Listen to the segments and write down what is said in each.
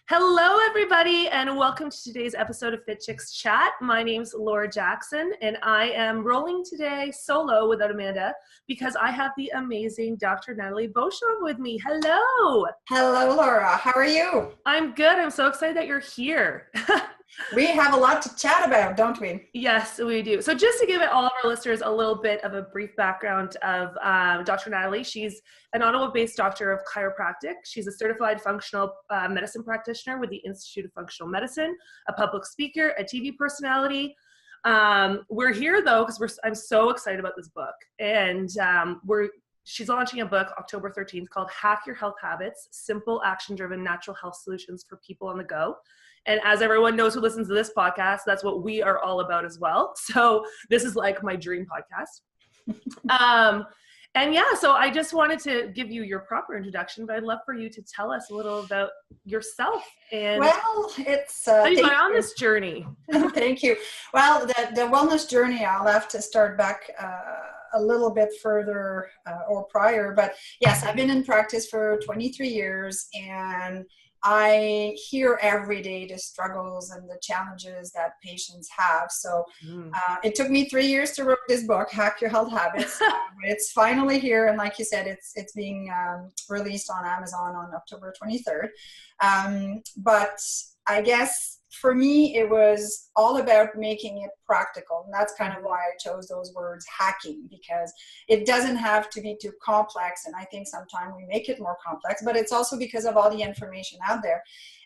Hello, everybody, and welcome to today's episode of Fit Chicks Chat. My name's Laura Jackson, and I am rolling today solo without Amanda because I have the amazing Dr. Natalie Beauchamp with me. Hello. Hello, Laura. How are you? I'm good. I'm so excited that you're here. We have a lot to chat about, don't we? Yes, we do. So just to give all of our listeners a little bit of a brief background of Dr. Natalie, she's an Ottawa-based doctor of chiropractic. She's a certified functional medicine practitioner with the Institute of Functional Medicine, a public speaker, a TV personality. We're here though because I'm so excited about this book, and she's launching a book October 13th called Hack Your Health Habits: Simple, Action-Driven Natural Health Solutions for People on the Go. And as everyone knows who listens to this podcast, that's what we are all about as well. So this is like my dream podcast. And yeah, so I just wanted to give you your proper introduction, but I'd love for you to tell us a little about yourself and it's how you got on this journey. Thank you. Well, the wellness journey, I'll have to start back a little bit further or prior, but yes, I've been in practice for 23 years, and I hear every day the struggles and the challenges that patients have. So it took me 3 years to write this book, Hack Your Health Habits. It's finally here, and like you said, it's being released on Amazon on October 23rd. But I guess for me, it was all about making it practical. And that's kind of why I chose those words, hacking, because it doesn't have to be too complex. And I think sometimes we make it more complex, but it's also because of all the information out there.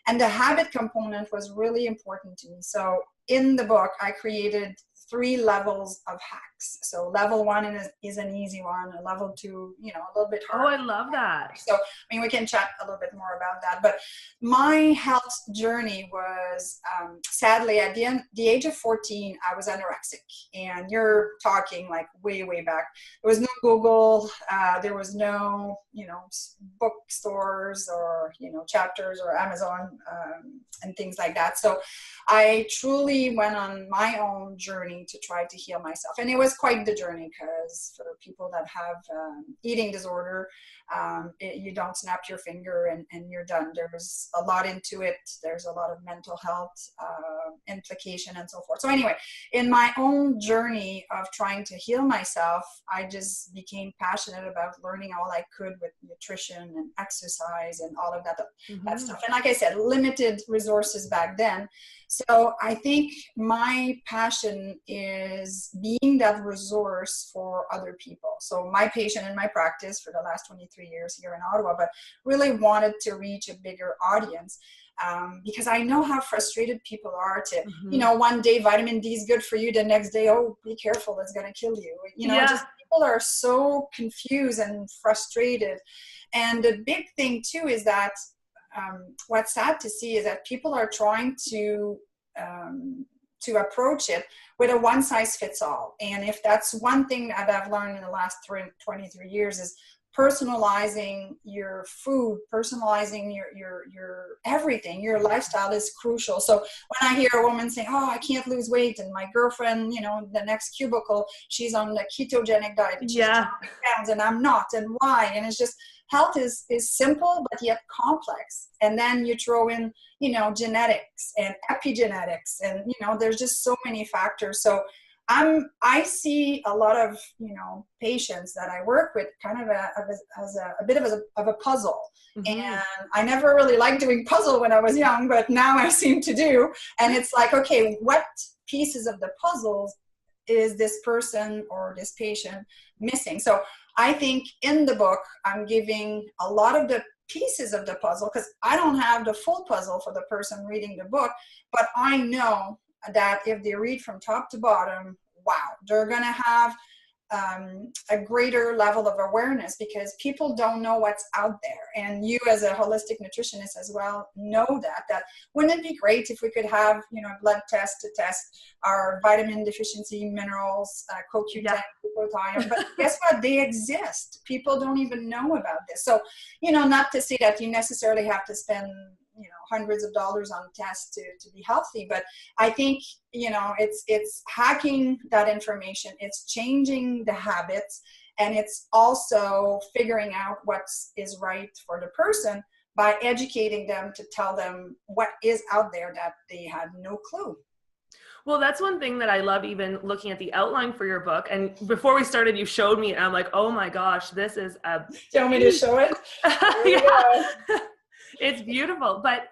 And the habit component was really important to me. So in the book, I created 3 levels of hacks. So level 1 is an easy one, and level 2, a little bit harder. Oh, I love that. So, we can chat a little bit more about that. But my health journey was, sadly, at the age of 14, I was anorexic. And you're talking like way, way back. There was no Google. There was no, bookstores or, Chapters or Amazon and things like that. So I truly went on my own journey to try to heal myself. And it was quite the journey, because for people that have eating disorder, you don't snap your finger and you're done. There's a lot into it. There's a lot of mental health implication and so forth. So anyway, in my own journey of trying to heal myself, I just became passionate about learning all I could with nutrition and exercise and all of that stuff. And like I said, limited resources back then. So I think my passion is being that resource for other people. So my patient in my practice for the last 23 years here in Ottawa, but really wanted to reach a bigger audience because I know how frustrated people are to, one day vitamin D is good for you, the next day, oh, be careful, it's going to kill you. Just people are so confused and frustrated. And the big thing too is that what's sad to see is that people are trying to approach it with a one-size-fits-all. And if that's one thing that I've learned in the last 23 years is personalizing your food, personalizing your everything, your lifestyle is crucial. So when I hear a woman say, oh, I can't lose weight, and my girlfriend, the next cubicle, she's on the ketogenic diet, and she's 20 pounds, and I'm not, and why? And it's just, health is simple, but yet complex. And then you throw in, genetics and epigenetics, and, there's just so many factors. So I see a lot of, patients that I work with kind of as a bit of a puzzle. And I never really liked doing puzzle when I was young, but now I seem to do. And it's like, okay, what pieces of the puzzles is this person or this patient missing? So I think in the book, I'm giving a lot of the pieces of the puzzle, because I don't have the full puzzle for the person reading the book, but I know that if they read from top to bottom, wow, they're going to have a greater level of awareness, because people don't know what's out there. And you as a holistic nutritionist as well know that wouldn't it be great if we could have, a blood test to test our vitamin deficiency, minerals, CoQ10, glutathione, but guess what? They exist. People don't even know about this. So, not to say that you necessarily have to spend hundreds of dollars on tests to be healthy. But I think, it's hacking that information. It's changing the habits, and it's also figuring out what is right for the person by educating them to tell them what is out there that they had no clue. Well, that's one thing that I love, even looking at the outline for your book. And before we started, you showed me, and I'm like, oh my gosh, this is a... Do you want me to show it? Yeah. It's beautiful. But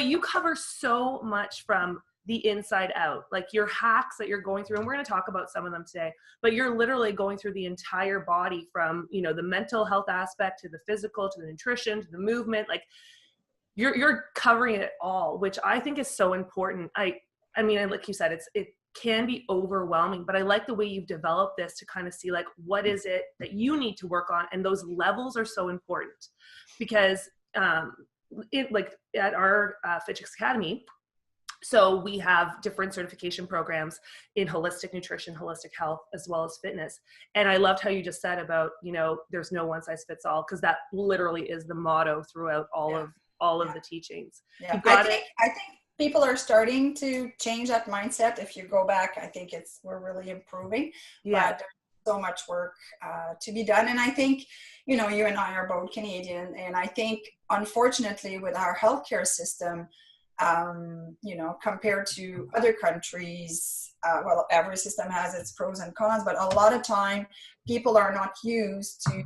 you cover so much from the inside out, like your hacks that you're going through. And we're going to talk about some of them today, but you're literally going through the entire body, from, you know, the mental health aspect to the physical, to the nutrition, to the movement. Like, you're covering it all, which I think is so important. I mean, like you said, it can be overwhelming, but I like the way you've developed this to kind of see, like, what is it that you need to work on? And those levels are so important, because like at our FitChicks Academy, so we have different certification programs in holistic nutrition, holistic health, as well as fitness. And I loved how you just said about, you know, there's no one size fits all, because that literally is the motto throughout all of the teachings. Yeah. I think people are starting to change that mindset. If you go back, I think we're really improving. Yeah. But there's so much work to be done. And I think, you know, you and I are both Canadian, and I think, unfortunately, with our healthcare system, you know, compared to other countries, well, every system has its pros and cons, but a lot of time people are not used to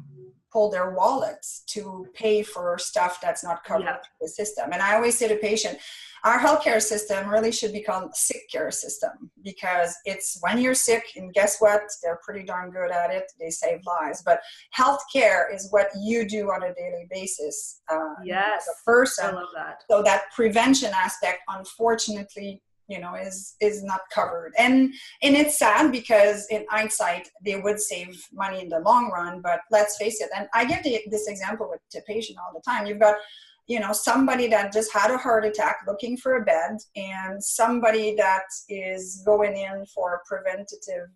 pull their wallets to pay for stuff that's not covered through the system. And I always say to patients, our healthcare system really should be called sick care system, because it's when you're sick, and guess what? They're pretty darn good at it. They save lives. But healthcare is what you do on a daily basis yes, as a person. I love that. So that prevention aspect, unfortunately, you know, is not covered. And it's sad, because in hindsight, they would save money in the long run. But let's face it, and I give this example to patients all the time. You've got, you know, somebody that just had a heart attack looking for a bed, and somebody that is going in for a preventative,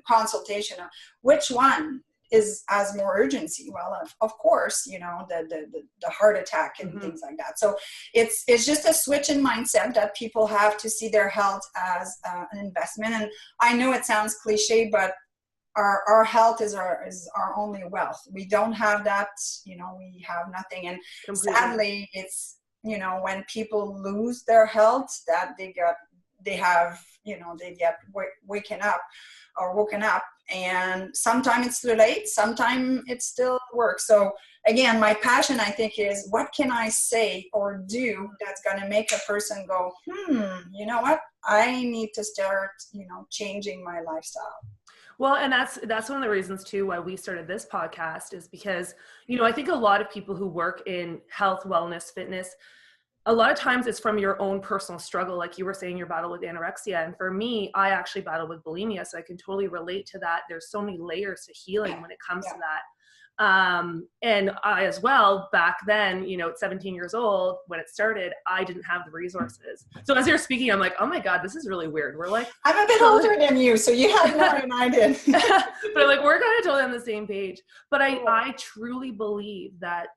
consultation. Which one has more urgency? Well, of course, you know, the heart attack and things like that. So it's just a switch in mindset that people have to see their health as an investment. And I know it sounds cliche, but our health is our only wealth. We don't have that, you know, we have nothing. And sadly, it's, you know, when people lose their health, that they get woken up, and sometimes it's too late, sometimes it still works. So again, my passion, I think, is what can I say or do that's going to make a person go, you know what, I need to start, you know, changing my lifestyle. Well, and that's one of the reasons too why we started this podcast, is because, you know, I think a lot of people who work in health, wellness, fitness, a lot of times it's from your own personal struggle. Like you were saying, your battle with anorexia. And for me, I actually battle with bulimia. So I can totally relate to that. There's so many layers to healing when it comes to that. And I as well, back then, you know, at 17 years old, when it started, I didn't have the resources. So as you're speaking, I'm like, oh my God, this is really weird. We're like, I'm a bit older than you, so you had more than I did. But like, we're kind of totally on the same page. But I truly believe that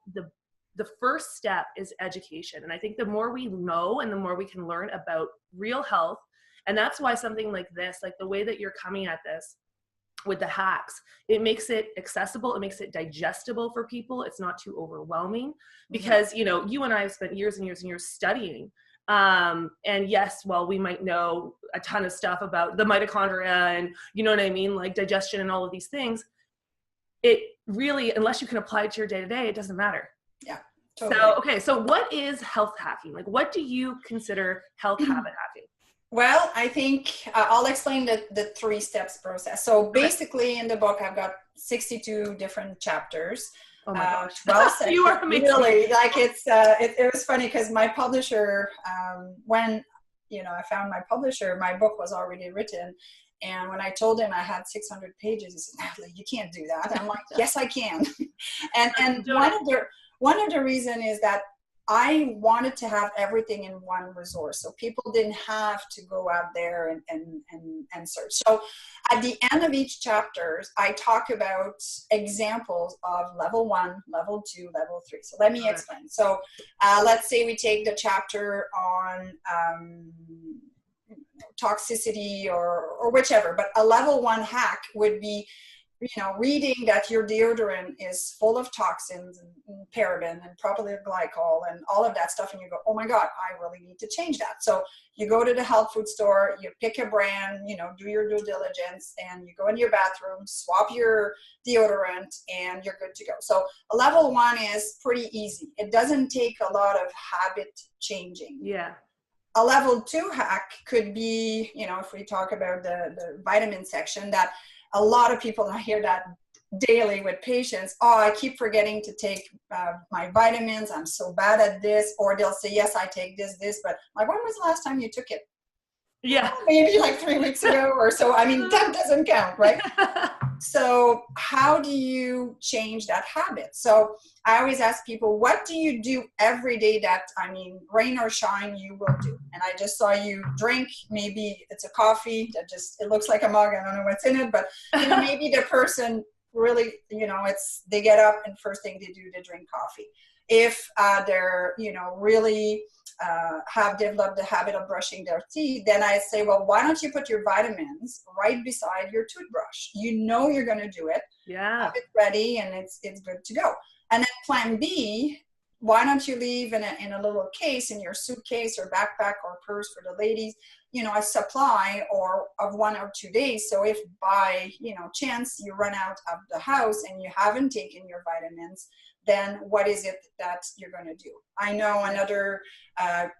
the first step is education. And I think the more we know and the more we can learn about real health, and that's why something like this, like the way that you're coming at this with the hacks, it makes it accessible, it makes it digestible for people. It's not too overwhelming, because, you know, you and I have spent years and years and years studying. And yes, while we might know a ton of stuff about the mitochondria and, you know what I mean, like digestion and all of these things, it really, unless you can apply it to your day-to-day, it doesn't matter. Yeah. Totally. So, okay. So what is health hacking? Like, what do you consider health habit hacking? Well, I think I'll explain the 3 steps process. So basically in the book, I've got 62 different chapters. Oh my gosh. Well, you are amazing. Really, like it was funny, because my publisher, when, you know, I found my publisher, my book was already written. And when I told him I had 600 pages, he said, Natalie, you can't do that. I'm like, yes, I can. And one of the reason is that I wanted to have everything in one resource, so people didn't have to go out there and search. So at the end of each chapter, I talk about examples of level 1, level 2, level 3. So let me explain. So let's say we take the chapter on toxicity or whichever, but a level 1 hack would be reading that your deodorant is full of toxins and paraben and propylene glycol and all of that stuff, and you go, oh my God, I really need to change that. So you go to the health food store, you pick a brand, do your due diligence, and you go in your bathroom, swap your deodorant, and you're good to go. So a level 1 is pretty easy. It doesn't take a lot of habit changing. Yeah. A level 2 hack could be, if we talk about the vitamin section, that a lot of people, I hear that daily with patients, oh, I keep forgetting to take my vitamins, I'm so bad at this. Or they'll say, yes, I take this, but like, when was the last time you took it? Yeah. Maybe like 3 weeks ago or so. I mean, that doesn't count, right? So how do you change that habit? So I always ask people, what do you do every day that, rain or shine, you will do? And I just saw you drink, maybe it's a coffee that it looks like a mug. I don't know what's in it, but maybe the person really, they get up and first thing they do, they drink coffee. If they're, really have developed the habit of brushing their teeth, then I say, well, why don't you put your vitamins right beside your toothbrush? You're going to do it. Yeah. Have it ready, and it's good to go. And then plan B, why don't you leave in a little case in your suitcase or backpack or purse for the ladies, a supply of 1 or 2 days. So if by, chance you run out of the house and you haven't taken your vitamins, then what is it that you're going to do? I know another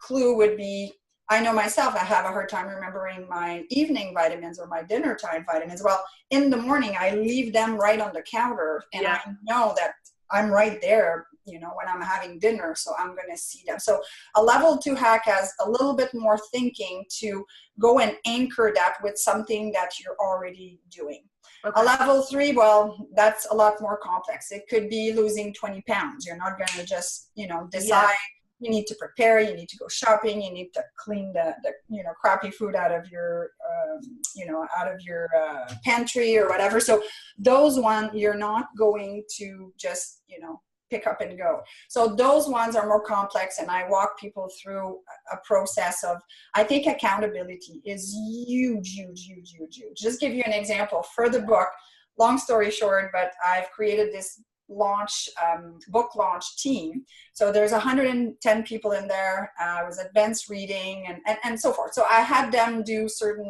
clue would be, I know myself, I have a hard time remembering my evening vitamins or my dinner time vitamins. Well, in the morning, I leave them right on the counter, and I know that I'm right there, when I'm having dinner, so I'm going to see them. So a level 2 hack has a little bit more thinking to go and anchor that with something that you're already doing. Okay. A level 3, well, that's a lot more complex. It could be losing 20 pounds. You're not going to just, decide. You need to prepare, you need to go shopping, you need to clean the crappy food out of your, pantry or whatever. So those ones, you're not going to just, pick up and go. So those ones are more complex, and I walk people through a process of, I think accountability is huge, huge, huge, huge, huge. Just give you an example for the book, long story short, but I've created this book launch team. So there's 110 people in there. It was advanced reading and so forth. So I had them do certain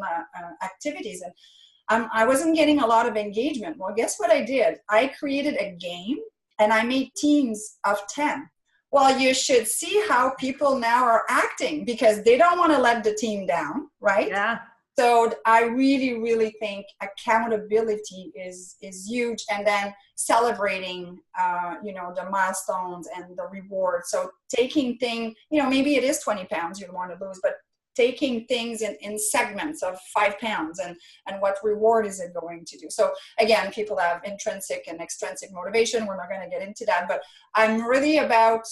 activities, and I wasn't getting a lot of engagement. Well, guess what I did? I created a game, and I made teams of 10. Well, you should see how people now are acting, because they don't want to let the team down, right? Yeah. So I really, really think accountability is huge, and then celebrating, the milestones and the rewards. So taking maybe it is 20 pounds you want to lose, but taking things in segments of 5 pounds and what reward is it going to do. So again, people have intrinsic and extrinsic motivation. We're not going to get into that, but I'm really about,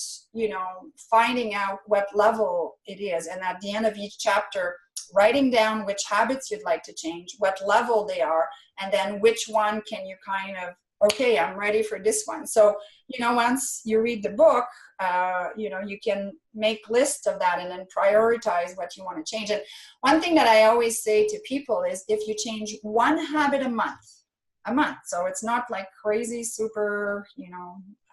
finding out what level it is. And at the end of each chapter, writing down which habits you'd like to change, what level they are, and then which one can you kind of, okay, I'm ready for this one. So, once you read the book, you can make lists of that and then prioritize what you want to change. And one thing that I always say to people is, if you change one habit a month, so it's not like crazy, super,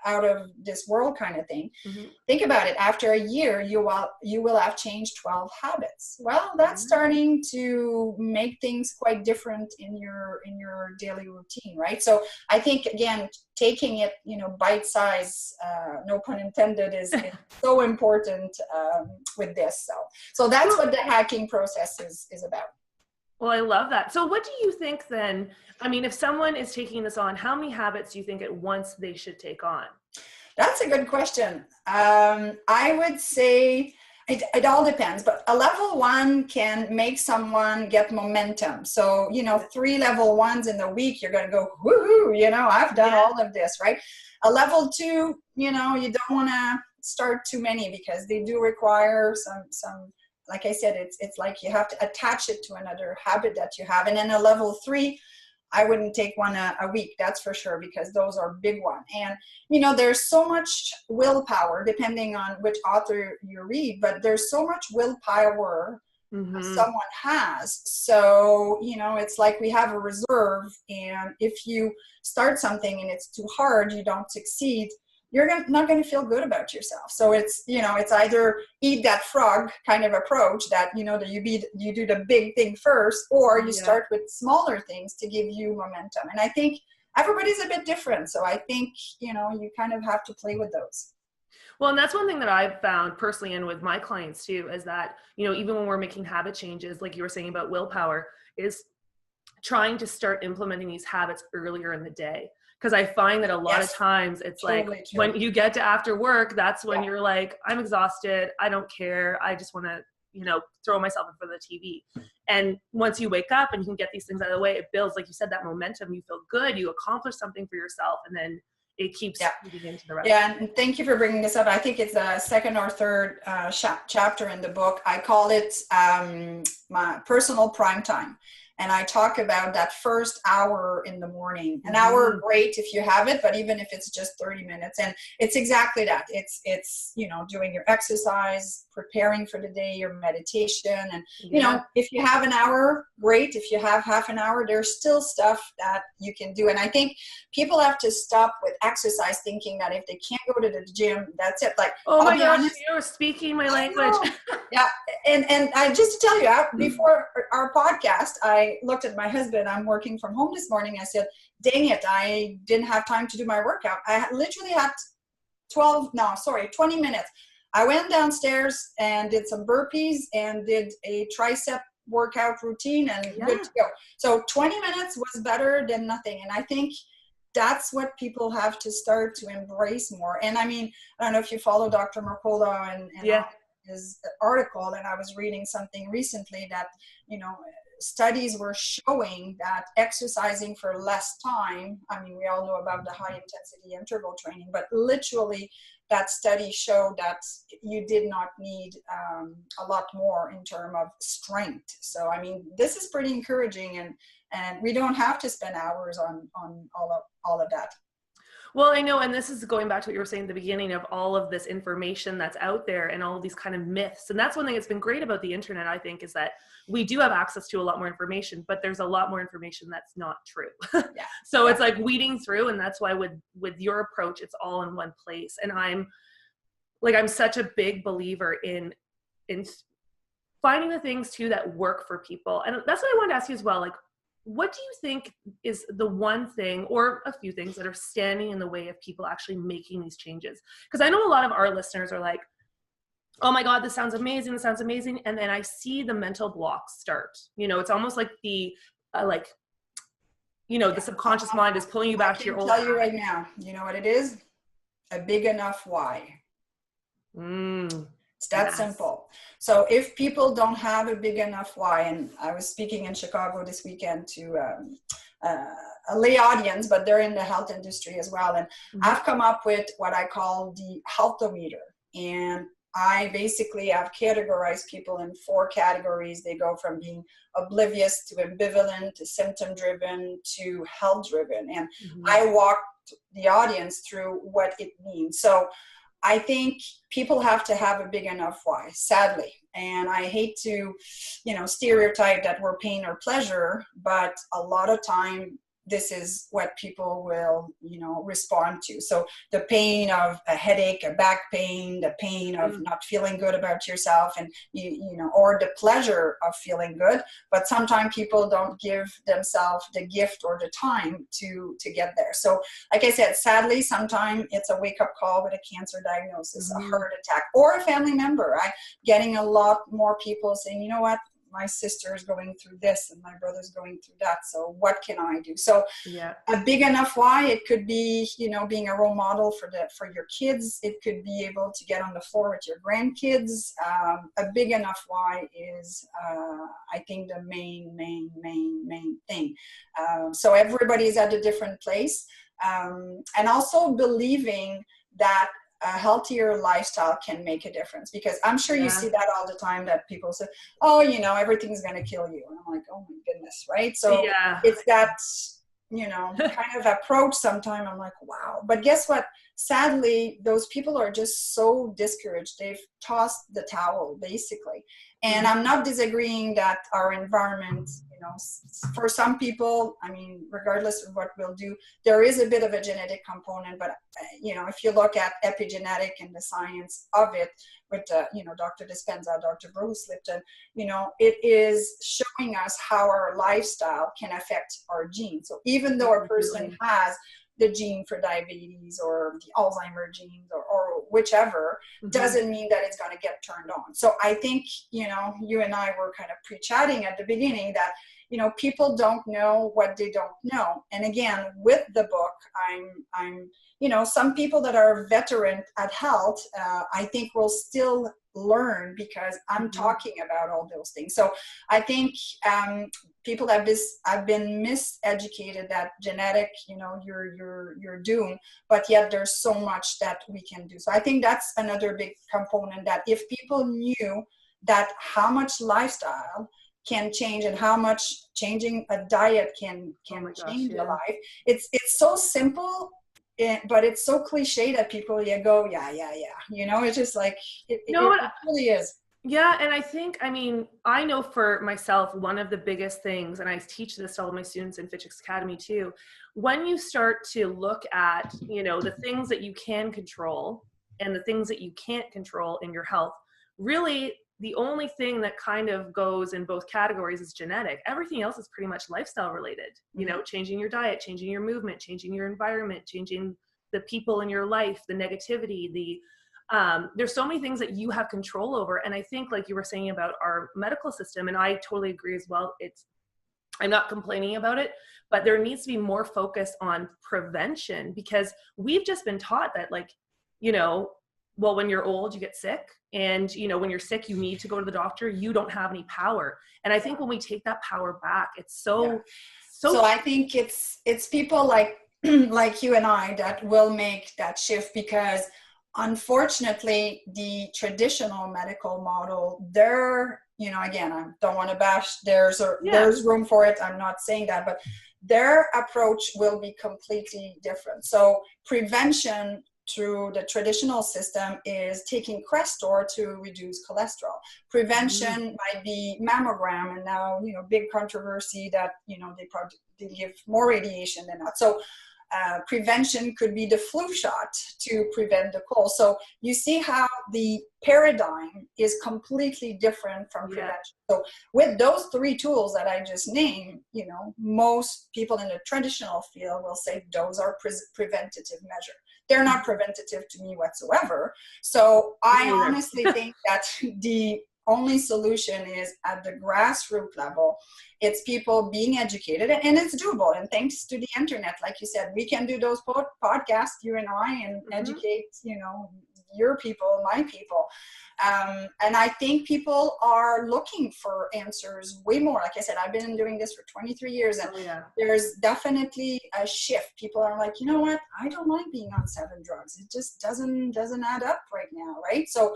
out of this world kind of thing. Mm-hmm. Think about it. After a year, you will have changed 12 habits. Well, that's starting to make things quite different in your daily routine, right? So I think, again, taking it, bite size, no pun intended, is so important with this. So that's what the hacking process is about. Well, I love that. So what do you think then, if someone is taking this on, how many habits do you think at once they should take on? That's a good question. I would say it all depends, but a level 1 can make someone get momentum. So, 3 level 1s in a week, you're going to go, woohoo, I've done all of this, right? A level 2, you don't want to start too many, because they do require some like I said, it's like you have to attach it to another habit that you have. And then a level 3, I wouldn't take one a week, that's for sure, because those are big ones. And, there's so much willpower, depending on which author you read, but there's so much willpower someone has. So, you know, it's like we have a reserve, and if you start something and it's too hard, you don't succeed, you're not going to feel good about yourself. So it's, you know, it's either eat that frog kind of approach that, you know, that you do the big thing first, or you start with smaller things to give you momentum. And I think everybody's a bit different. So I think, you know, you kind of have to play with those. Well, and that's one thing that I've found personally and with my clients too, is that, you know, even when we're making habit changes, like you were saying about willpower, is trying to start implementing these habits earlier in the day. Because I find that a lot of times it's totally like when you get to after work, that's when you're like, I'm exhausted. I don't care. I just want to, you know, throw myself in front of the TV. And once you wake up and you can get these things out of the way, it builds, like you said, that momentum. You feel good. You accomplish something for yourself. And then it keeps moving into the rest. Yeah, and thank you for bringing this up. I think it's the second or third chapter in the book. I call it my personal prime time. And I talk about that first hour in the morning. An hour, great if you have it, but even if it's just 30 minutes. And it's exactly that. It's you know, doing your exercise, preparing for the day, your meditation. And, you know, if you have an hour, great. If you have half an hour, there's still stuff that you can do. And I think people have to stop with exercise thinking that if they can't go to the gym, that's it. Like, oh my gosh, you're speaking my language. Yeah. And I just to tell you, before our podcast, I looked at my husband. I'm working from home this morning. I said, dang it, I didn't have time to do my workout. I literally had 20 minutes. I went downstairs and did some burpees and did a tricep workout routine and good to go. So 20 minutes was better than nothing. And I think that's what people have to start to embrace more. And I mean, I don't know if you follow Dr. Mercola and his article, and I was reading something recently that, you know, studies were showing that exercising for less time, I mean, we all know about the high intensity interval training, but literally that study showed that you did not need a lot more in terms of strength. So, I mean, this is pretty encouraging, and we don't have to spend hours on all of that. Well, I know, and this is going back to what you were saying at the beginning of all of this information that's out there and all of these kind of myths. And that's one thing that's been great about the internet, I think, is that we do have access to a lot more information, but there's a lot more information that's not true. So it's like weeding through, and that's why with your approach, it's all in one place. And I'm such a big believer in finding the things too that work for people. And that's what I wanted to ask you as well. Like, what do you think is the one thing or a few things that are standing in the way of people actually making these changes? Because I know a lot of our listeners are like, oh my God, this sounds amazing. This sounds amazing. And then I see the mental blocks start. You know, it's almost like the, the subconscious mind is pulling you back to your old. I'll tell you right now, you know what it is? A big enough why. It's that simple. So if people don't have a big enough why, and I was speaking in Chicago this weekend to a lay audience, but they're in the health industry as well. And I've come up with what I call the healthometer. And I basically have categorized people in 4 categories. They go from being oblivious to ambivalent to symptom-driven to health-driven. And I walked the audience through what it means. So I think people have to have a big enough why, sadly. And I hate to, stereotype that we're pain or pleasure, but a lot of time this is what people will, respond to. So the pain of a headache, a back pain, the pain of not feeling good about yourself, and or the pleasure of feeling good. But sometimes people don't give themselves the gift or the time to get there. So like I said, sadly, sometimes it's a wake-up call with a cancer diagnosis, a heart attack, or a family member. I'm getting a lot more people saying, you know what, my sister is going through this and my brother's going through that. So what can I do? So a big enough why, it could be, being a role model for your kids. It could be able to get on the floor with your grandkids. A big enough why is, I think, the main thing. So everybody's at a different place. And also believing that a healthier lifestyle can make a difference, because I'm sure you see that all the time, that people say, oh, everything's going to kill you. And I'm like, oh my goodness. Right. So it's that, kind of approach. Sometimes I'm like, wow, but guess what? sadly, those people are just so discouraged. They've tossed the towel, basically. And I'm not disagreeing that our environment, for some people, I mean, regardless of what we'll do, there is a bit of a genetic component. But, if you look at epigenetic and the science of it with, Dr. Dispenza, Dr. Bruce Lipton, it is showing us how our lifestyle can affect our genes. So even though a person has the gene for diabetes or the Alzheimer genes or whichever, doesn't mean that it's going to get turned on. So I think, you and I were kind of pre-chatting at the beginning that, people don't know what they don't know. And again, with the book, I'm some people that are veteran at health, I think will still learn because I'm talking about all those things. So I think people have been miseducated that genetic, you're doomed, but yet there's so much that we can do. So I think that's another big component, that if people knew that how much lifestyle can change and how much changing a diet can change your life. It's so simple, but it's so cliche that people go, yeah. It's just like, it really is. Yeah. And I know for myself, one of the biggest things, and I teach this to all of my students in FitChicks Academy too, when you start to look at, the things that you can control and the things that you can't control in your health, really the only thing that kind of goes in both categories is genetic. Everything else is pretty much lifestyle related, changing your diet, changing your movement, changing your environment, changing the people in your life, the negativity, there's so many things that you have control over. And I think, like you were saying about our medical system, and I totally agree as well, I'm not complaining about it, but there needs to be more focus on prevention, because we've just been taught that, well, when you're old, you get sick. And, when you're sick, you need to go to the doctor. You don't have any power. And I think when we take that power back, it's so I think it's people like you and I that will make that shift, because unfortunately the traditional medical model, again, I don't want to bash, there's room for it. I'm not saying that, but their approach will be completely different. So prevention through the traditional system is taking Crestor to reduce cholesterol. Prevention might be mammogram, and now, big controversy that, they give more radiation than that. So prevention could be the flu shot to prevent the cold. So you see how the paradigm is completely different from prevention. So with those three tools that I just named, most people in the traditional field will say those are preventative measures. They're not preventative to me whatsoever. So I honestly think that the only solution is at the grassroots level. It's people being educated, and it's doable. And thanks to the internet, like you said, we can do those podcasts, you and I, and educate, your people, my people. And I think people are looking for answers way more. Like I said, I've been doing this for 23 years, and there's definitely a shift. People are like, you know what? I don't like being on 7 drugs. It just doesn't add up right now, right? So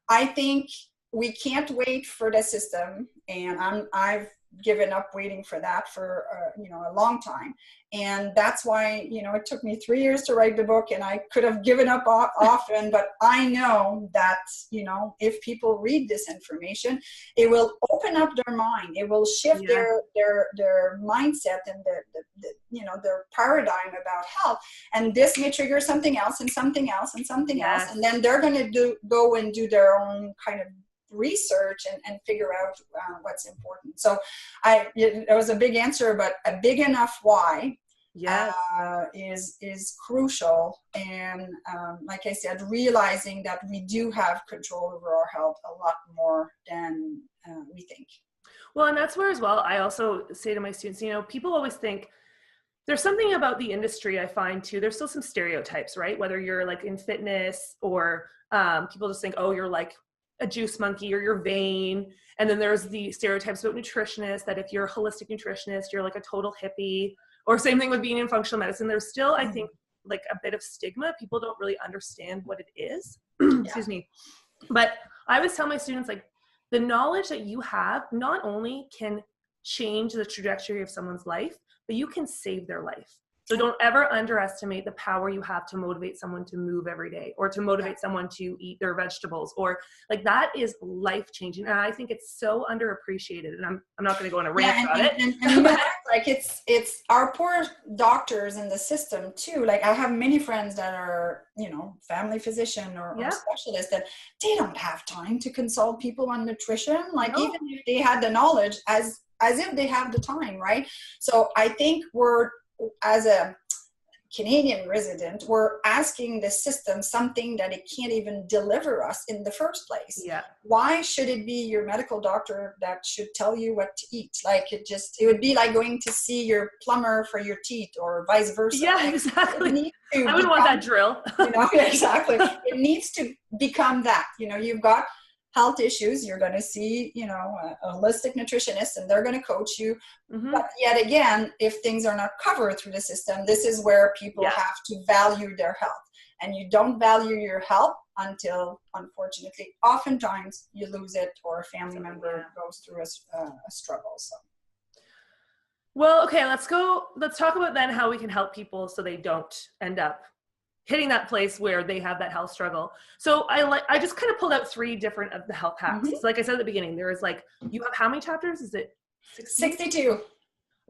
I think we can't wait for the system, and I've given up waiting for that for a long time. And that's why it took me 3 years to write the book, and I could have given up often, but I know that if people read this information, it will open up their mind. It will shift their mindset and their paradigm about health, and this may trigger something else and something else and something else, and then they're going to go and do their own kind of research and figure out what's important. So it was a big answer, but a big enough why is crucial. And like I said, realizing that we do have control over our health a lot more than we think. Well, and that's where as well, I also say to my students, people always think there's something about the industry. I find too, there's still some stereotypes, right? Whether you're like in fitness or people just think, oh, you're like a juice monkey or you're vain. And then there's the stereotypes about nutritionists, that if you're a holistic nutritionist, you're like a total hippie, or same thing with being in functional medicine. There's still, I think, like a bit of stigma. People don't really understand what it is. Excuse me. But I always tell my students, like, the knowledge that you have not only can change the trajectory of someone's life, but you can save their life. So don't ever underestimate the power you have to motivate someone to move every day, or to motivate someone to eat their vegetables, or like that is life changing. And I think it's so underappreciated. And I'm not going to go on a rant about it. And you know what? Like it's our poor doctors in the system too. Like I have many friends that are, you know, family physician or specialists, that they don't have time to consult people on nutrition. Like even if they had the knowledge, as if they have the time, right? So I think we're, as a Canadian resident, we're asking the system something that it can't even deliver us in the first place. Yeah. Why should it be your medical doctor that should tell you what to eat? Like it would be like going to see your plumber for your teeth, or vice versa. Yeah, like, exactly. I wouldn't want that drill. You know, exactly. It needs to become that. You know, you've got health issues, you're going to see, you know, a holistic nutritionist, and they're going to coach you. But yet again, if things are not covered through the system, this is where people have to value their health. And you don't value your health until, unfortunately, oftentimes you lose it, or a family member goes through a struggle. So. Well, okay, let's talk about then how we can help people so they don't end up hitting that place where they have that health struggle. So I just kind of pulled out 3 different of the health hacks. So like I said at the beginning, there is like, you have how many chapters? Is it 62?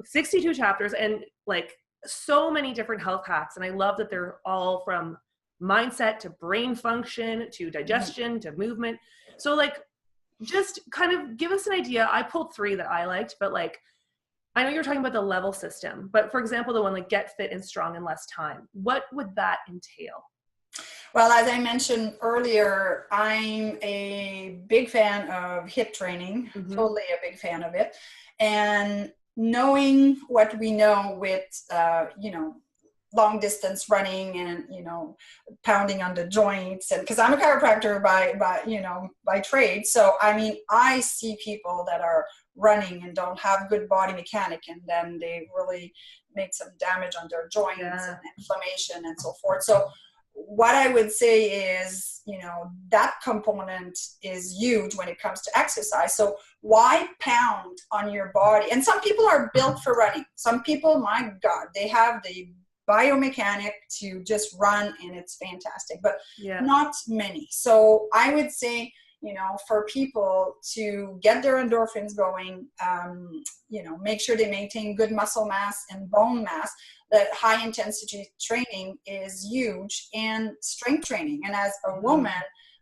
62 chapters, and like so many different health hacks. And I love that they're all from mindset to brain function to digestion to movement. So like, just kind of give us an idea. I pulled 3 that I liked, but like, I know you're talking about the level system, but for example, the one like get fit and strong in less time, what would that entail? Well, as I mentioned earlier, I'm a big fan of HIIT training, totally a big fan of it. And knowing what we know with, you know, long distance running and, you know, pounding on the joints, and because I'm a chiropractor by trade. So, I mean, I see people that are running and don't have good body mechanic, and then they really make some damage on their joints and inflammation and so forth. So what I would say is, you know, that component is huge when it comes to exercise. So why pound on your body? And some people are built for running. Some people, my God, they have the biomechanic to just run, and it's fantastic, but not many. So I would say, you know, for people to get their endorphins going, you know, make sure they maintain good muscle mass and bone mass, that high intensity training is huge, and strength training. And as a woman,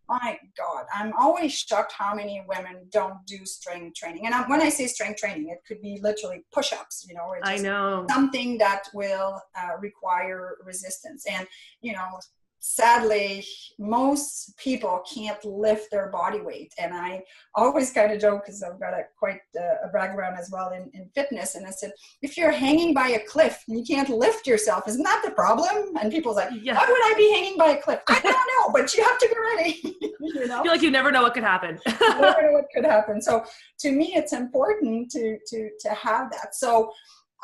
my God, I'm always shocked how many women don't do strength training. And when I say strength training, it could be literally push-ups, you know, or just something that will require resistance. And, you know, sadly, most people can't lift their body weight. And I always kind of joke, because I've got quite a background as well in fitness. And I said, if you're hanging by a cliff and you can't lift yourself, isn't that the problem? And people's like, why would I be hanging by a cliff? I don't know, but you have to get ready. You know? I feel like you never know what could happen. You never know what could happen. So to me, it's important to have that. So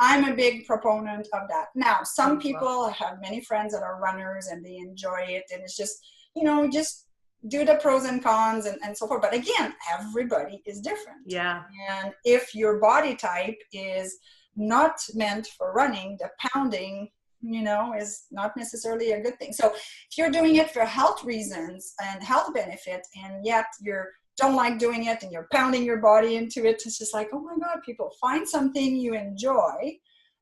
I'm a big proponent of that. Now, some people, I have many friends that are runners and they enjoy it. And it's just, you know, just do the pros and cons and so forth. But again, everybody is different. Yeah. And if your body type is not meant for running, the pounding, you know, is not necessarily a good thing. So if you're doing it for health reasons and health benefit, and yet you're don't like doing it and you're pounding your body into it, it's just like, oh my God, people, find something you enjoy,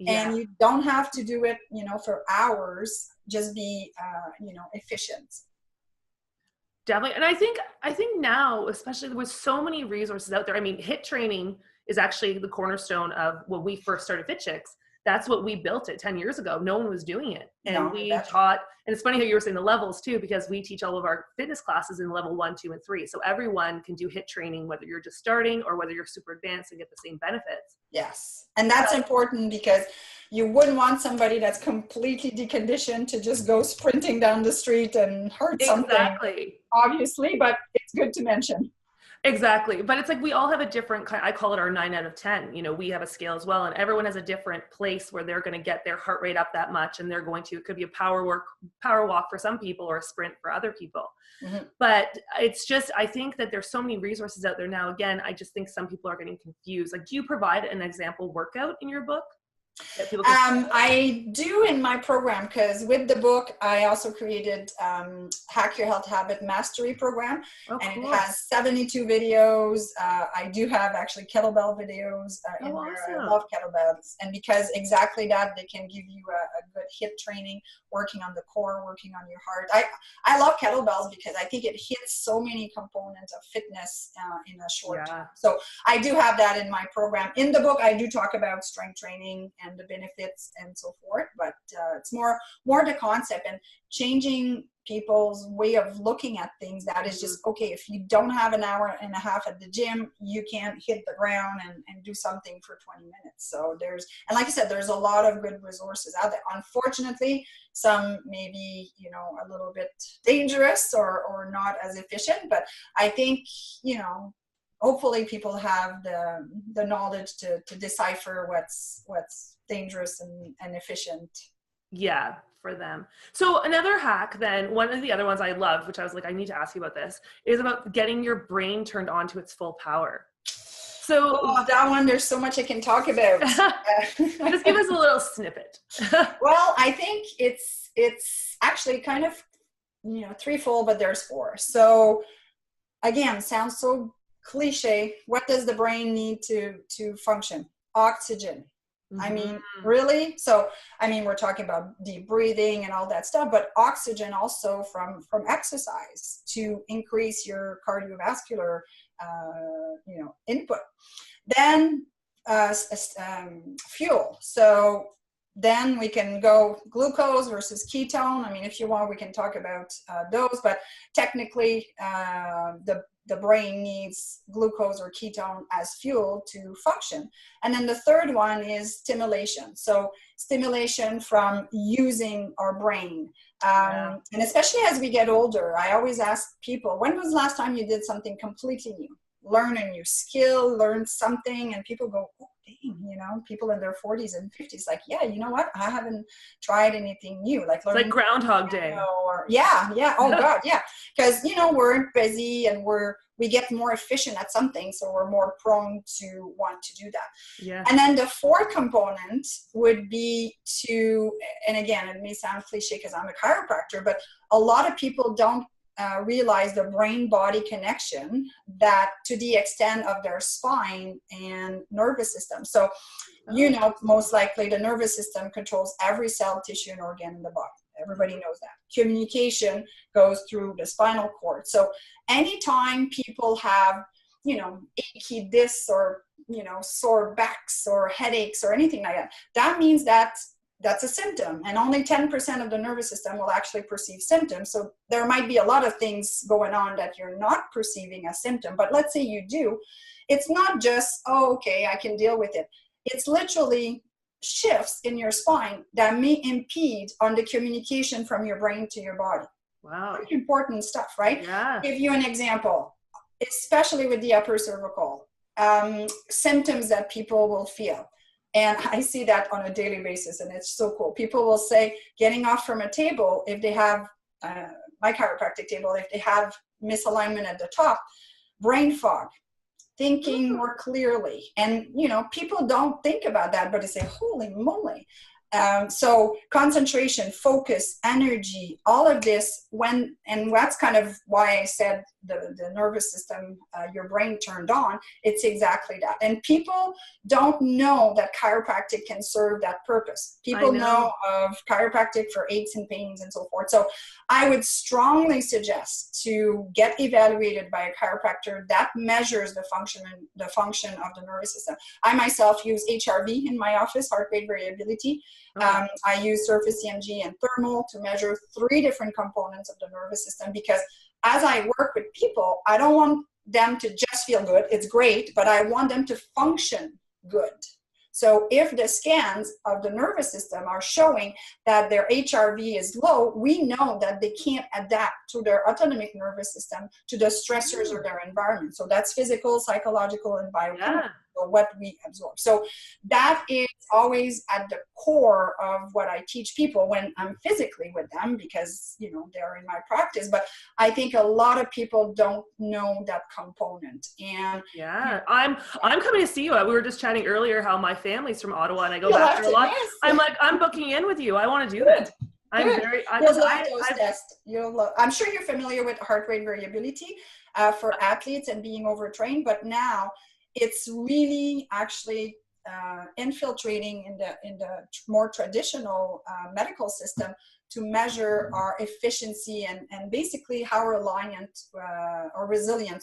and you don't have to do it, you know, for hours. Just be, you know, efficient. Definitely. And I think now, especially with so many resources out there, I mean, HIIT training is actually the cornerstone of when we first started Fit Chicks. That's what we built it 10 years ago. No one was doing it. And we taught, and it's funny how you were saying the levels too, because we teach all of our fitness classes in level 1, 2, and 3. So everyone can do HIIT training, whether you're just starting or whether you're super advanced, and get the same benefits. Yes. And that's important, because you wouldn't want somebody that's completely deconditioned to just go sprinting down the street and hurt something. Exactly. Obviously, but it's good to mention. Exactly. But it's like, we all have a different kind, I call it our 9 out of 10. You know, we have a scale as well, and everyone has a different place where they're going to get their heart rate up that much. And they're going to, it could be a power walk for some people, or a sprint for other people. But it's just, I think that there's so many resources out there now. Again, I just think some people are getting confused. Like, do you provide an example workout in your book? that people can I do in my program, because with the book, I also created Hack Your Health Habit Mastery Program, and cool. it has 72 videos. I do have actually kettlebell videos in there. Awesome. I love kettlebells, and because exactly that, they can give you a good HIIT training, working on the core, working on your heart. I love kettlebells because I think it hits so many components of fitness in a short time. So I do have that in my program. In the book, I do talk about strength training and the benefits and so forth, but it's more the concept and changing people's way of looking at things. That is just, okay, if you don't have an hour and a half at the gym, you can't hit the ground and do something for 20 minutes. So and like I said, there's a lot of good resources out there. Unfortunately, some may be, a little bit dangerous or not as efficient, but I think, hopefully people have the knowledge to decipher what's dangerous and efficient. Yeah, for them. So another hack then, one of the other ones I love, which I was like, I need to ask you about this, is about getting your brain turned on to its full power. So that one, there's so much I can talk about. Just give us a little snippet. Well, I think it's actually kind of, threefold, but there's four. So again, sounds so cliche. What does the brain need to function? Oxygen. Mm-hmm. I mean, really? So, we're talking about deep breathing and all that stuff, but oxygen also from exercise to increase your cardiovascular, input. Then fuel. So then we can go glucose versus ketone. If you want, we can talk about those, but technically the brain needs glucose or ketone as fuel to function. And then the third one is stimulation. So stimulation from using our brain. And especially as we get older, I always ask people, when was the last time you did something completely new? Learn a new skill, learn something, and people go, oh, dang, people in their 40s and 50s, like, yeah, you know what? I haven't tried anything new. Like learning, it's like Groundhog Day. Yeah. Oh God, yeah. Because, we're busy and we get more efficient at something, so we're more prone to want to do that. Yeah. And then the fourth component would be and again, it may sound cliche because I'm a chiropractor, but a lot of people don't realize the brain-body connection, that to the extent of their spine and nervous system. So, most likely the nervous system controls every cell, tissue, and organ in the body. Everybody knows that. Communication goes through the spinal cord. So anytime people have, achy discs or, sore backs or headaches or anything like that, that means that's a symptom, and only 10% of the nervous system will actually perceive symptoms. So there might be a lot of things going on that you're not perceiving as symptom, but let's say you do. It's not just, oh, okay, I can deal with it. It's literally shifts in your spine that may impede on the communication from your brain to your body. Wow. Pretty important stuff, right? Yeah. Give you an example, especially with the upper cervical, symptoms that people will feel. And I see that on a daily basis, and it's so cool. People will say, getting off from a table, if they have, my chiropractic table, if they have misalignment at the top, brain fog, thinking more clearly. And, people don't think about that, but they say, holy moly. So concentration, focus, energy, all of this, and that's kind of why I said the nervous system, your brain turned on, it's exactly that. And people don't know that chiropractic can serve that purpose. People know of chiropractic for aches and pains and so forth. So I would strongly suggest to get evaluated by a chiropractor that measures the function of the nervous system. I myself use HRV in my office, heart rate variability. I use surface EMG and thermal to measure 3 different components of the nervous system, because as I work with people, I don't want them to just feel good. It's great, but I want them to function good. So if the scans of the nervous system are showing that their HRV is low, we know that they can't adapt to their autonomic nervous system to the stressors of their environment. So that's physical, psychological, and biochemical. What we absorb. So that is always at the core of what I teach people when I'm physically with them, because they're in my practice. But I think a lot of people don't know that component. And I'm coming to see you. We were just chatting earlier how my family's from Ottawa and I go You'll back have there a to, lot. yes. I'm like, I'm booking in with you. I want to do this. I'm Good. very, You'll love those tests. I'm sure you're familiar with heart rate variability for athletes and being overtrained, but now it's really actually infiltrating in the more traditional medical system to measure our efficiency and basically how reliant or resilient,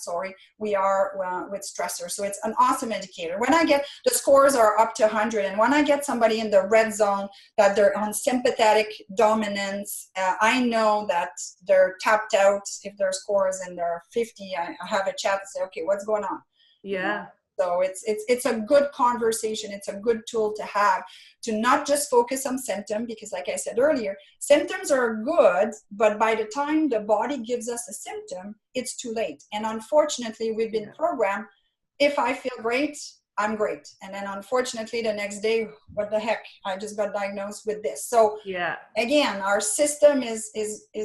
we are with stressors. So it's an awesome indicator. When I get the scores are up to 100, and when I get somebody in the red zone that they're on sympathetic dominance, I know that they're tapped out. If their score is in their 50, I have a chat and say, okay, what's going on? Yeah. You know? So it's a good conversation. It's a good tool to have, to not just focus on symptom, because like I said earlier, symptoms are good, but by the time the body gives us a symptom, it's too late. And unfortunately, we've been programmed, if I feel great, I'm great. And then unfortunately, the next day, what the heck? I just got diagnosed with this. So again, our system is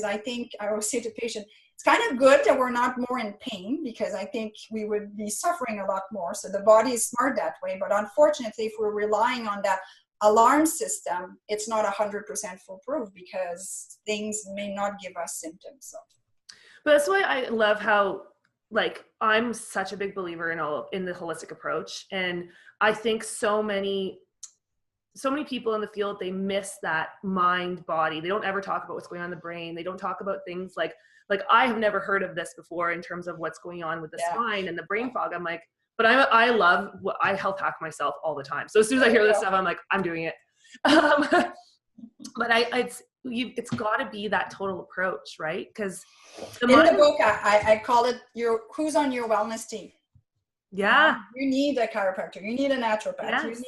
I think I always say to patients, it's kind of good that we're not more in pain, because I think we would be suffering a lot more. So the body is smart that way. But unfortunately, if we're relying on that alarm system, it's not 100% foolproof, because things may not give us symptoms. So. But that's why I love how, like, I'm such a big believer in the holistic approach. And I think so many people in the field, they miss that mind body. They don't ever talk about what's going on in the brain. They don't talk about things like I have never heard of this before in terms of what's going on with the spine and the brain fog. I'm like, but I health hack myself all the time. So as soon as I hear this stuff, I'm like, I'm doing it. But it's got to be that total approach, right? Because in the book, I call it who's on your wellness team. Yeah. You need a chiropractor. You need a naturopath. Yes.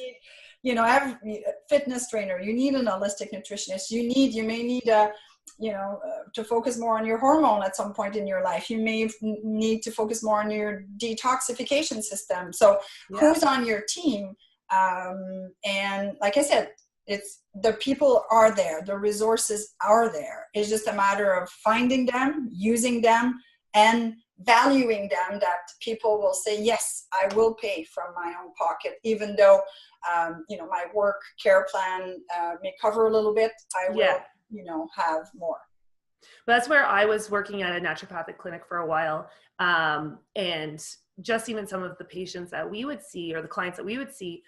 You need, every fitness trainer. You need an holistic nutritionist. You may need to focus more on your hormone at some point in your life. You may need to focus more on your detoxification system. So who's on your team? And like I said, it's the people are there, the resources are there. It's just a matter of finding them, using them, and valuing them, that people will say, yes, I will pay from my own pocket, even though my work care plan may cover a little bit. I will have more. But that's where I was working at a naturopathic clinic for a while. And just even some of the patients that we would see, or the clients that we would see,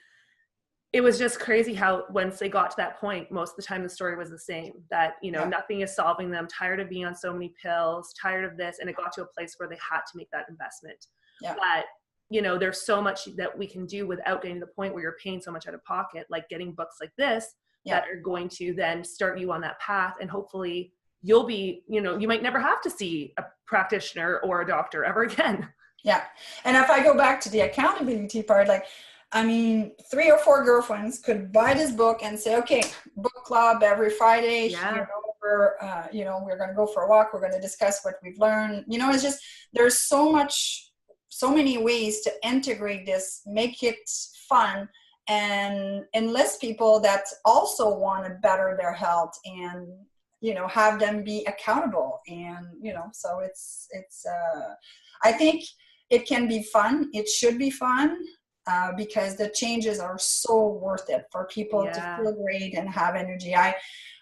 it was just crazy how once they got to that point, most of the time the story was the same, that, nothing is solving them, tired of being on so many pills, tired of this. And it got to a place where they had to make that investment. Yeah. But, there's so much that we can do without getting to the point where you're paying so much out of pocket, like getting books like this that are going to then start you on that path. And hopefully you'll be, you might never have to see a practitioner or a doctor ever again. Yeah. And if I go back to the accountability part, 3 or 4 girlfriends could buy this book and say, okay, book club every Friday. Yeah. We're going to go for a walk. We're going to discuss what we've learned. It's just, there's so many ways to integrate this, make it fun, and enlist people that also want to better their health, and, have them be accountable. And, so it's I think it can be fun. It should be fun. Because the changes are so worth it for people to feel great and have energy. I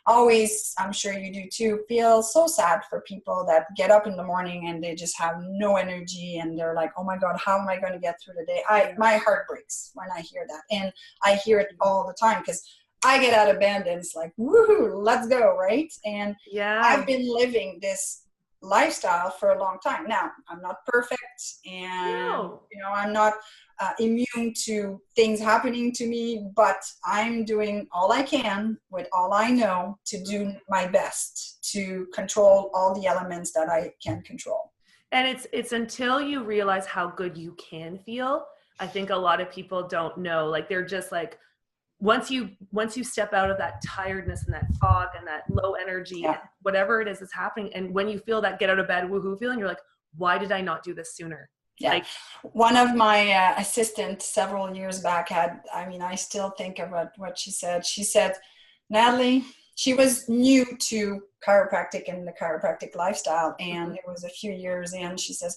always, I'm sure you do too, feel so sad for people that get up in the morning and they just have no energy, and they're like, oh my God, how am I going to get through the day? My heart breaks when I hear that. And I hear it all the time, because I get out of bed and it's like, woohoo, let's go, right? And I've been living this lifestyle for a long time. Now, I'm not perfect, and I'm not immune to things happening to me, but I'm doing all I can with all I know to do my best to control all the elements that I can control. And it's until you realize how good you can feel. I think a lot of people don't know, they're just once you step out of that tiredness and that fog and that low energy, whatever it is that's happening, and when you feel that get out of bed woohoo feeling, you're like, why did I not do this sooner? Yeah. One of my assistants several years back I still think of what she said. She said, Natalie, she was new to chiropractic and the chiropractic lifestyle, and it was a few years in. She says,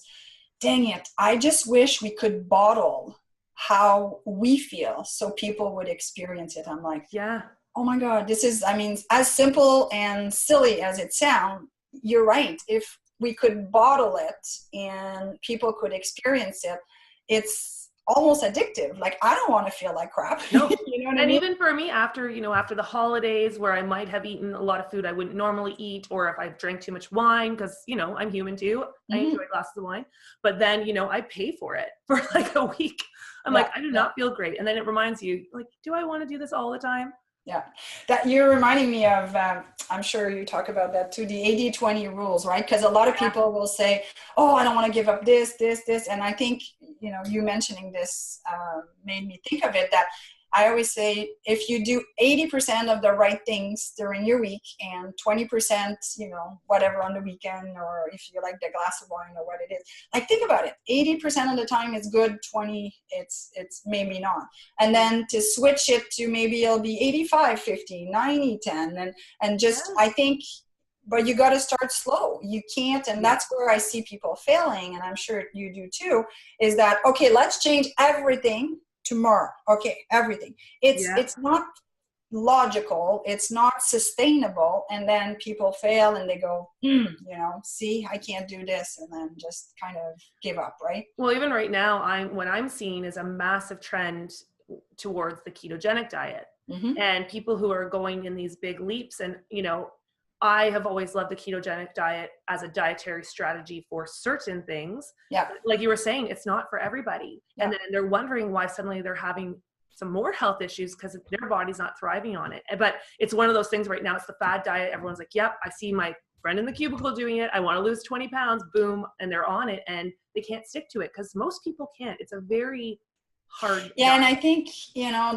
dang it, I just wish we could bottle how we feel so people would experience it. I'm like, Yeah. oh my God, this is, I mean, as simple and silly as it sounds, you're right. If we could bottle it and people could experience it, it's almost addictive. Like, I don't want to feel like crap. No. You know what I And mean? even for me, after, after the holidays where I might have eaten a lot of food I wouldn't normally eat, or if I've drank too much wine, because, I'm human too. I Mm-hmm. enjoy glasses of wine, but then, I pay for it for like a week. I'm Yeah, like, I do yeah. not feel great. And then it reminds you, like, do I want to do this all the time? Yeah, that you're reminding me of, I'm sure you talk about that too, the 80-20 rules, right? Because a lot of people will say, oh, I don't want to give up this. And I think, you mentioning this made me think of it, that I always say, if you do 80% of the right things during your week and 20%, whatever on the weekend, or if you like the glass of wine or what it is, like, think about it. 80% of the time it's good, 20, it's maybe not. And then to switch it to, maybe it'll be 85-50, 90-10. And just, I think, but you got to start slow. You can't, and that's where I see people failing, and I'm sure you do too, is that, okay, let's change everything tomorrow. Okay, everything. It's not logical, it's not sustainable, and then people fail and they go, see, I can't do this, and then just kind of give up, right? Well, even right now, what I'm seeing is a massive trend towards the ketogenic diet. Mm-hmm. And people who are going in these big leaps. And, I have always loved the ketogenic diet as a dietary strategy for certain things. Yeah. Like you were saying, it's not for everybody. Yeah. And then they're wondering why suddenly they're having some more health issues because their body's not thriving on it. But it's one of those things right now. It's the fad diet. Everyone's like, yep, I see my friend in the cubicle doing it. I want to lose 20 pounds. Boom. And they're on it and they can't stick to it because most people can't. It's a very hard. Yeah. Diet. And I think,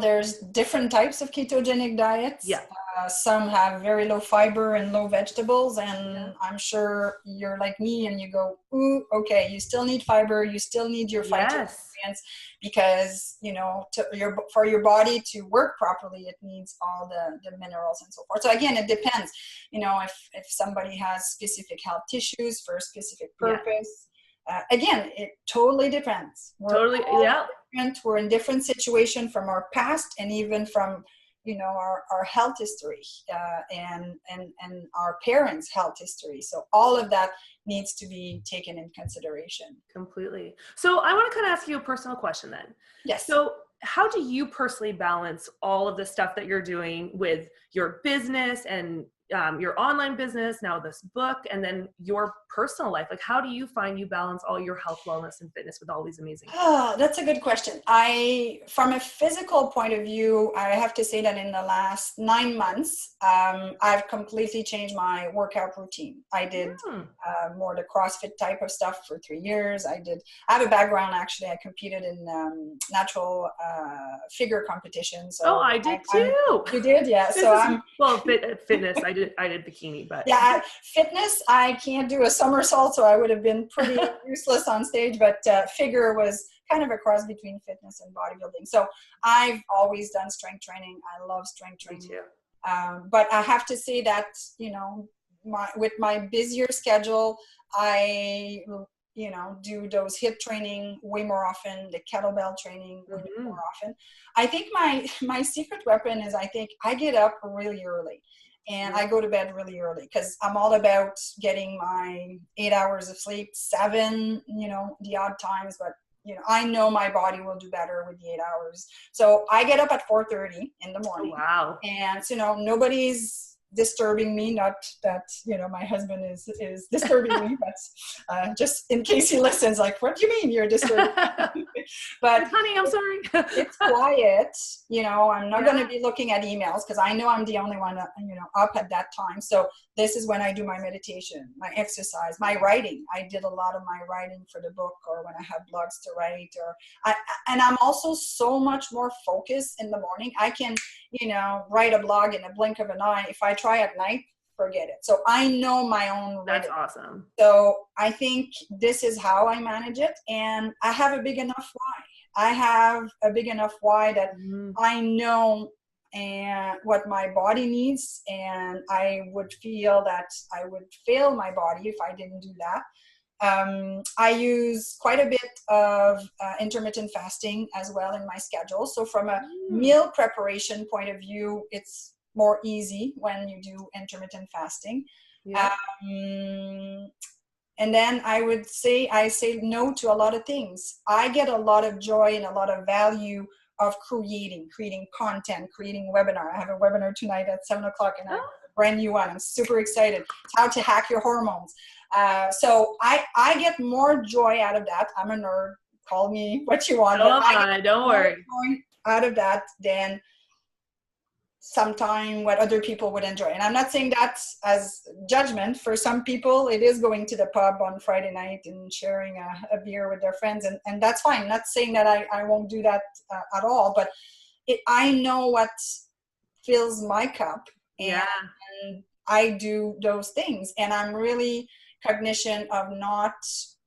there's different types of ketogenic diets. Yeah. Some have very low fiber and low vegetables. And I'm sure you're like me and you go, ooh, okay, you still need fiber. You still need your phytonutrients because, for your body to work properly, it needs all the minerals and so forth. So again, it depends, if somebody has specific health tissues for a specific purpose. Again, it totally depends. We're different. We're in different situation from our past and even from, our health history and our parents' health history. So all of that needs to be taken in consideration. Completely. So I want to kind of ask you a personal question then. Yes. So how do you personally balance all of the stuff that you're doing with your business and your online business, now this book, and then your personal life? Like, how do you find you balance all your health, wellness, and fitness with all these amazing things? Oh, that's a good question. From a physical point of view, I have to say that in the last 9 months, I've completely changed my workout routine. I did more the CrossFit type of stuff for 3 years. I have a background, actually. I competed in natural figure competitions. So I did too. You did? Yeah. Fitness. I did bikini, but fitness, I can't do a somersault, so I would have been pretty useless on stage, but figure was kind of a cross between fitness and bodybuilding. So I've always done strength training. I love strength training. Me too. But I have to say that, with my busier schedule, I do those HIIT training way more often, the kettlebell training way more often. I think my secret weapon is, I think I get up really early. And I go to bed really early because I'm all about getting my 8 hours of sleep, 7, the odd times. But, I know my body will do better with the 8 hours. So I get up at 4:30 in the morning. Oh, wow. And, nobody's disturbing me. Not that, my husband is disturbing me, but just in case he listens, like, what do you mean you're disturbing me? But honey, I'm sorry. It's quiet. I'm not going to be looking at emails because I know I'm the only one, up at that time. So this is when I do my meditation, my exercise, my writing. I did a lot of my writing for the book, or when I have blogs to write, and I'm also so much more focused in the morning. I can, write a blog in a blink of an eye. If I try at night, forget it. So I know my own rhythm. That's awesome. So I think this is how I manage it. And I have a big enough why. I have a big enough why that I know what my body needs. And I would feel that I would fail my body if I didn't do that. I use quite a bit of intermittent fasting as well in my schedule. So from a meal preparation point of view, it's more easy when you do intermittent fasting. Yeah. And then I say no to a lot of things. I get a lot of joy and a lot of value of creating content, creating webinar. I have a webinar tonight at 7:00 and I have a brand new one. I'm super excited. It's how to hack your hormones. So I get more joy out of that. I'm a nerd. Call me what you want. Don't worry. Out of that than sometime what other people would enjoy. And I'm not saying that as judgment. For some people, it is going to the pub on Friday night and sharing a beer with their friends. And that's fine. I'm not saying that I won't do that at all. But I know what fills my cup. And I do those things. And I'm really cognizant of not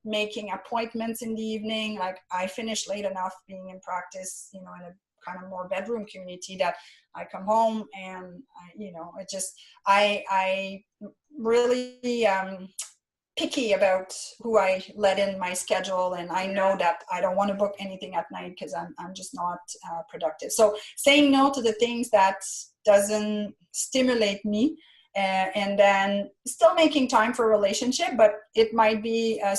making appointments in the evening. Like I finish late enough being in practice, in a kind of more bedroom community that I come home and I really picky about who I let in my schedule, and I know that I don't want to book anything at night because I'm just not productive. So saying no to the things that doesn't stimulate me, and then still making time for a relationship, but it might be a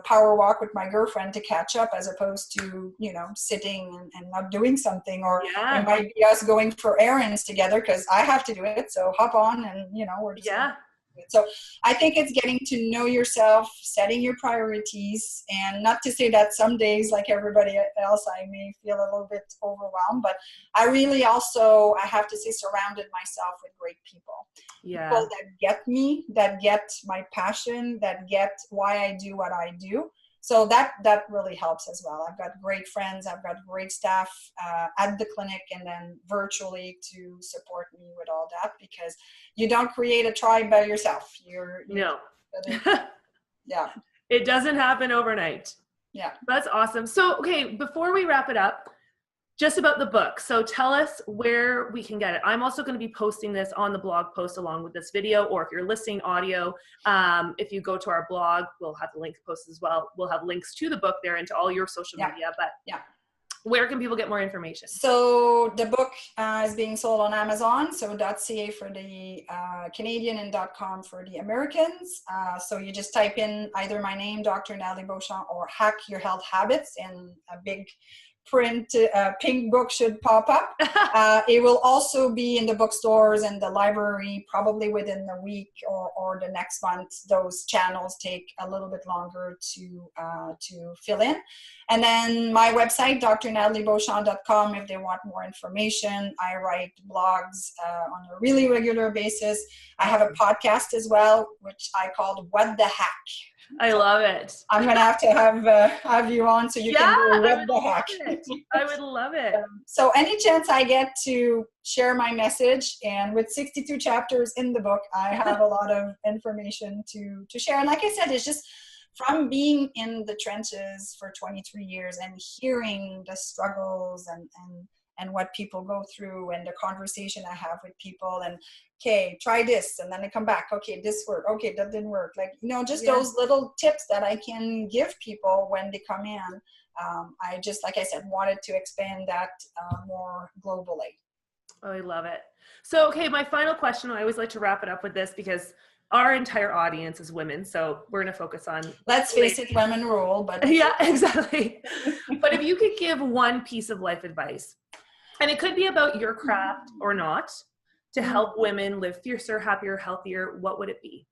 power walk with my girlfriend to catch up as opposed to, sitting and not doing something, or it might be us going for errands together because I have to do it. So hop on and, we're just so I think it's getting to know yourself, setting your priorities, and not to say that some days, like everybody else, I may feel a little bit overwhelmed, but I really also, I have to say, surrounded myself with great people. People that get me, that get my passion, that get why I do what I do. So that really helps as well. I've got great friends. I've got great staff at the clinic and then virtually to support me with all that, because you don't create a tribe by yourself. No. Yeah. It doesn't happen overnight. Yeah. That's awesome. So, okay, before we wrap it up, just about the book. So tell us where we can get it. I'm also going to be posting this on the blog post along with this video, or if you're listening audio, if you go to our blog, we'll have the link posted as well. We'll have links to the book there and to all your social media, but where can people get more information? So the book is being sold on Amazon, so .ca for the Canadian and .com for the Americans. So you just type in either my name, Dr. Natalie Beauchamp, or Hack Your Health Habits, and a big print pink book should pop up. It will also be in the bookstores and the library probably within the week or the next month. Those channels take a little bit longer to fill in. And then my website, drnataliebeauchamp.com, if they want more information. I write blogs on a really regular basis. I have a podcast as well, which I called What the Hack. I love it. I'm going to have you on so you can do What the Hack. I would love it. So any chance I get to share my message, and with 62 chapters in the book, I have a lot of information to share. And like I said, it's just from being in the trenches for 23 years and hearing the struggles and what people go through, and the conversation I have with people, and okay, try this, and then I come back, okay, this worked, okay, that didn't work, like, just those little tips that I can give people when they come in. I just, like I said, wanted to expand that more globally. Oh, I love it. So, okay, my final question, I always like to wrap it up with this because our entire audience is women, so we're going to focus on... Let's face it, women rule, but... Yeah, exactly. But if you could give one piece of life advice, and it could be about your craft or not, to help women live fiercer, happier, healthier, what would it be?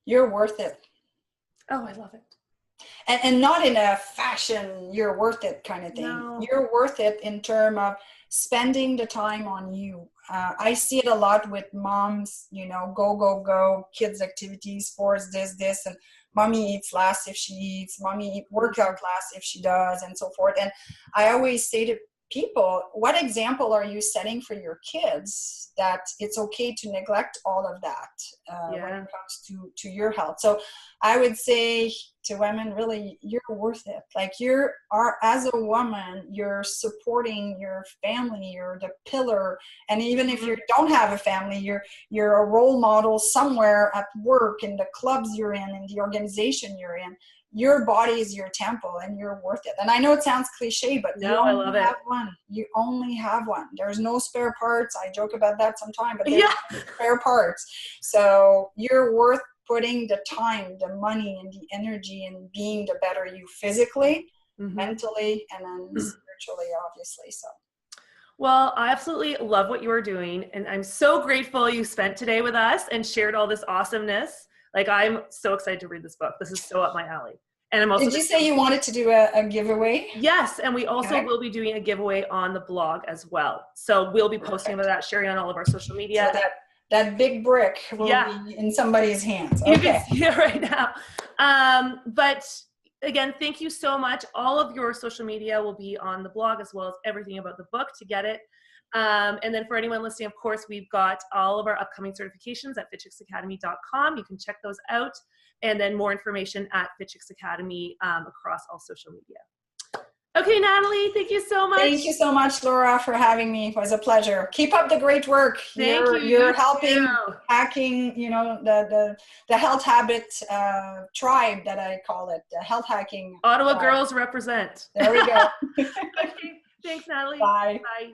You're worth it. Oh, I love it. And not in a fashion, you're worth it kind of thing. No. You're worth it in terms of spending the time on you. I see it a lot with moms, go, kids activities, sports, this, and mommy eats last if she eats, mommy workout last if she does, and so forth. And I always say to people, what example are you setting for your kids that it's okay to neglect all of that when it comes to your health? So I would say to women, really, you're worth it. Like as a woman, you're supporting your family, you're the pillar. And even if you don't have a family, you're a role model somewhere at work, in the clubs you're in the organization you're in. Your body is your temple and you're worth it. And I know it sounds cliche, but you only have one. You only have one. There's no spare parts. I joke about that sometimes, but there's no spare parts. So you're worth putting the time, the money, and the energy and being the better you physically, mentally, and then spiritually, obviously. So. Well, I absolutely love what you are doing. And I'm so grateful you spent today with us and shared all this awesomeness. Like, I'm so excited to read this book. This is so up my alley. And I'm also. Did you say you wanted to do a giveaway? Yes, and we also will be doing a giveaway on the blog as well. So we'll be posting about that, sharing on all of our social media. So that big brick will be in somebody's hands. Okay. You can see it right now. But again, thank you so much. All of your social media will be on the blog, as well as everything about the book to get it. And then for anyone listening, of course, we've got all of our upcoming certifications at fitchixacademy.com. You can check those out. And then more information at Fit Chicks Academy across all social media. Okay, Natalie, thank you so much. Thank you so much, Laura, for having me. It was a pleasure. Keep up the great work. Thank you. You're helping hacking, the health habit tribe that I call it, the health hacking. Ottawa girls represent. There we go. Okay, thanks, Natalie. Bye. Bye.